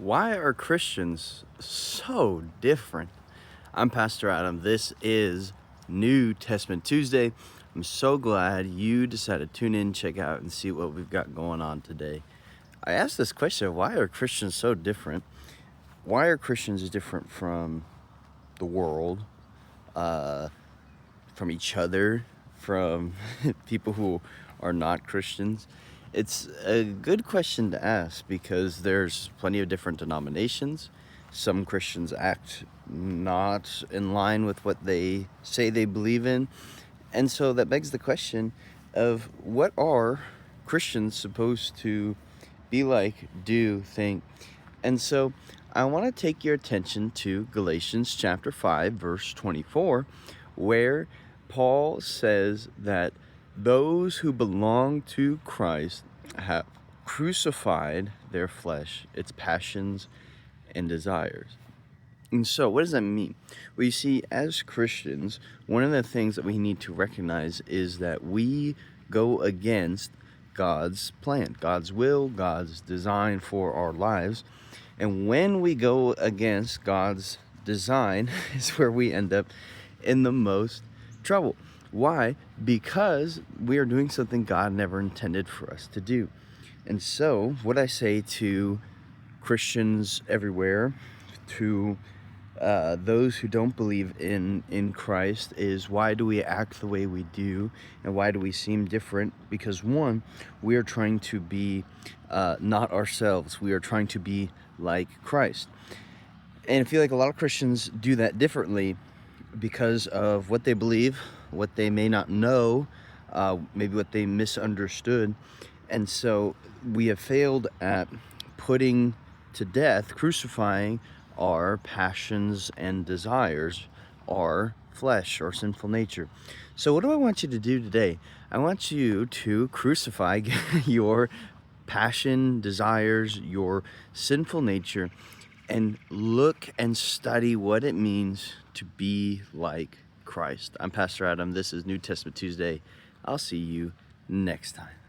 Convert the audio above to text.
Why are Christians so different? I'm Pastor Adam. This is New Testament Tuesday. I'm so glad you decided to tune in, check out, and see what we've got going on today. I asked this question, why are Christians so different? Why are Christians different from the world, from each other, from people who are not Christians? It's a good question to ask because there's plenty of different denominations. Some Christians act not in line with what they say they believe in. And so that begs the question of what are Christians supposed to be like, do, think? And so I want to take your attention to Galatians chapter 5, verse 24, where Paul says that those who belong to Christ have crucified their flesh, its passions and desires. And so, what does that mean? Well, you see, as Christians, one of the things that we need to recognize is that we go against God's plan, God's will, God's design for our lives. And when we go against God's design is where we end up in the most trouble. Why? Because we are doing something God never intended for us to do. And so, what I say to Christians everywhere, to those who don't believe in Christ, is why do we act the way we do, and why do we seem different? Because one, we are trying to be not ourselves. We are trying to be like Christ. And I feel like a lot of Christians do that differently because of what they believe, what they may not know, maybe what they misunderstood. And so we have failed at putting to death, crucifying our passions and desires, our flesh, our sinful nature. So what do I want you to do today? I want you to crucify your passion, desires, your sinful nature, and look and study what it means to be like Christ. I'm Pastor Adam. This is New Testament Tuesday. I'll see you next time.